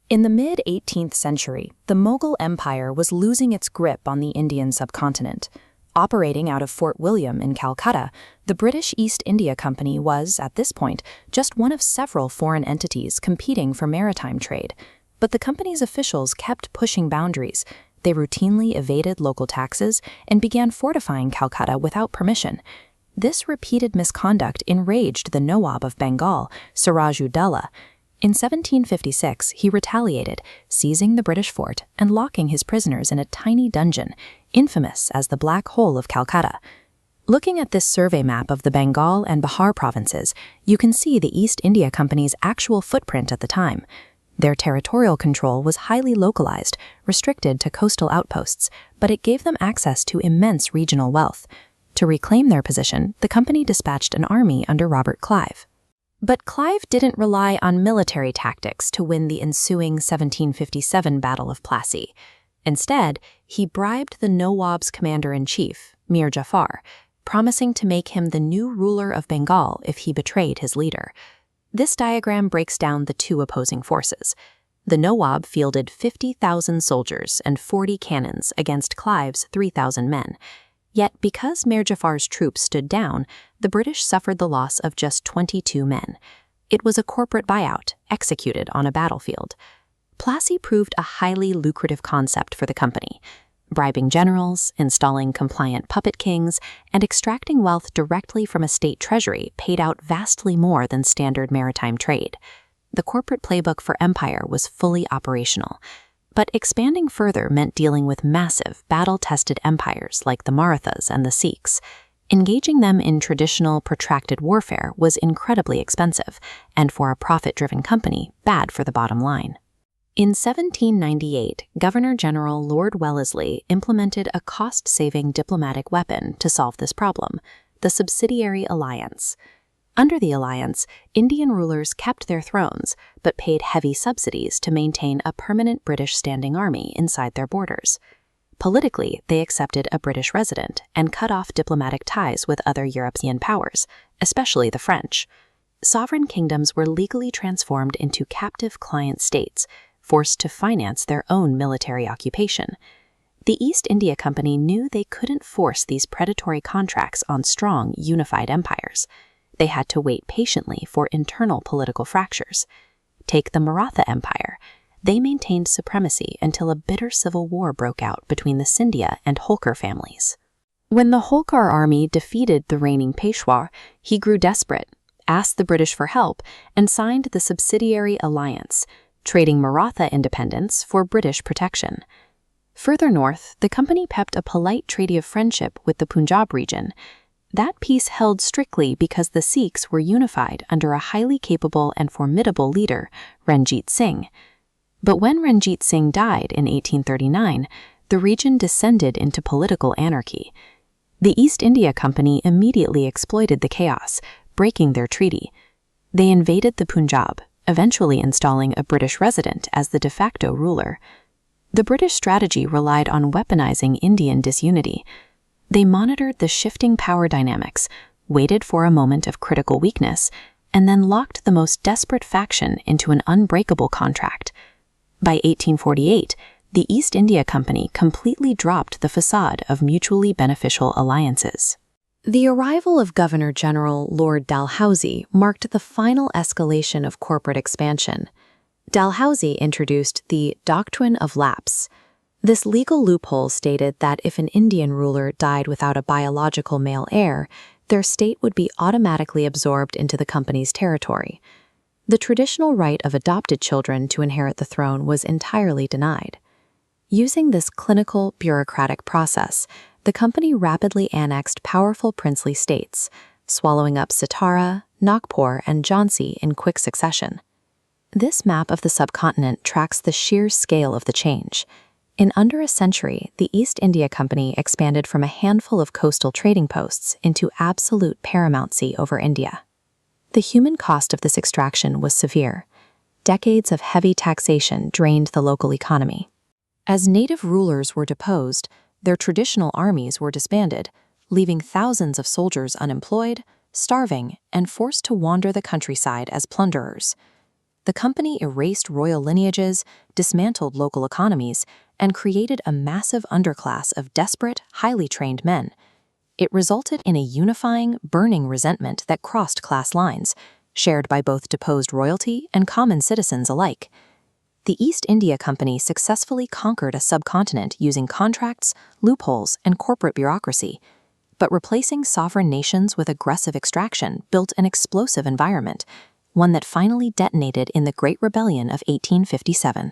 In the mid-18th century, the Mughal Empire was losing its grip on the Indian subcontinent. Operating out of Fort William in Calcutta, the British East India Company was, at this point, just one of several foreign entities competing for maritime trade. But the company's officials kept pushing boundaries. They routinely evaded local taxes and began fortifying Calcutta without permission. This repeated misconduct enraged the Nawab of Bengal, Siraj-ud-Daulah. In 1756, he retaliated, seizing the British fort and locking his prisoners in a tiny dungeon, infamous as the Black Hole of Calcutta. Looking at this survey map of the Bengal and Bihar provinces, you can see the East India Company's actual footprint at the time. Their territorial control was highly localized, restricted to coastal outposts, but it gave them access to immense regional wealth. To reclaim their position, the company dispatched an army under Robert Clive. But Clive didn't rely on military tactics to win the ensuing 1757 Battle of Plassey. Instead, he bribed the Nawab's commander-in-chief, Mir Jafar, promising to make him the new ruler of Bengal if he betrayed his leader. This diagram breaks down the two opposing forces. The Nawab fielded 50,000 soldiers and 40 cannons against Clive's 3,000 men. Yet, because Mir Jafar's troops stood down, the British suffered the loss of just 22 men. It was a corporate buyout, executed on a battlefield. Plassey proved a highly lucrative concept for the company. Bribing generals, installing compliant puppet kings, and extracting wealth directly from a state treasury paid out vastly more than standard maritime trade. The corporate playbook for empire was fully operational. But expanding further meant dealing with massive, battle-tested empires like the Marathas and the Sikhs. Engaging them in traditional, protracted warfare was incredibly expensive, and for a profit-driven company, bad for the bottom line. In 1798, Governor-General Lord Wellesley implemented a cost-saving diplomatic weapon to solve this problem, the Subsidiary Alliance. Under the alliance, Indian rulers kept their thrones, but paid heavy subsidies to maintain a permanent British standing army inside their borders. Politically, they accepted a British resident and cut off diplomatic ties with other European powers, especially the French. Sovereign kingdoms were legally transformed into captive client states, forced to finance their own military occupation. The East India Company knew they couldn't force these predatory contracts on strong, unified empires. They had to wait patiently for internal political fractures. Take the Maratha Empire. They maintained supremacy until a bitter civil war broke out between the Scindia and Holkar families. When the Holkar army defeated the reigning Peshwa, he grew desperate, asked the British for help, and signed the Subsidiary Alliance, trading Maratha independence for British protection. Further north, the company kept a polite treaty of friendship with the Punjab region. That peace held strictly because the Sikhs were unified under a highly capable and formidable leader, Ranjit Singh. But when Ranjit Singh died in 1839, the region descended into political anarchy. The East India Company immediately exploited the chaos, breaking their treaty. They invaded the Punjab, eventually installing a British resident as the de facto ruler. The British strategy relied on weaponizing Indian disunity. They monitored the shifting power dynamics, waited for a moment of critical weakness, and then locked the most desperate faction into an unbreakable contract. By 1848, the East India Company completely dropped the facade of mutually beneficial alliances. The arrival of Governor-General Lord Dalhousie marked the final escalation of corporate expansion. Dalhousie introduced the Doctrine of Lapse. This legal loophole stated that if an Indian ruler died without a biological male heir, their state would be automatically absorbed into the company's territory. The traditional right of adopted children to inherit the throne was entirely denied. Using this clinical, bureaucratic process, the company rapidly annexed powerful princely states, swallowing up Satara, Nagpur, and Jhansi in quick succession. This map of the subcontinent tracks the sheer scale of the change. In under a century, the East India Company expanded from a handful of coastal trading posts into absolute paramountcy over India. The human cost of this extraction was severe. Decades of heavy taxation drained the local economy. As native rulers were deposed, their traditional armies were disbanded, leaving thousands of soldiers unemployed, starving, and forced to wander the countryside as plunderers. the company erased royal lineages, dismantled local economies, and created a massive underclass of desperate, highly trained men. It resulted in a unifying, burning resentment that crossed class lines, shared by both deposed royalty and common citizens alike. The East India Company successfully conquered a subcontinent using contracts, loopholes, and corporate bureaucracy. But replacing sovereign nations with aggressive extraction built an explosive environment, one that finally detonated in the Great Rebellion of 1857.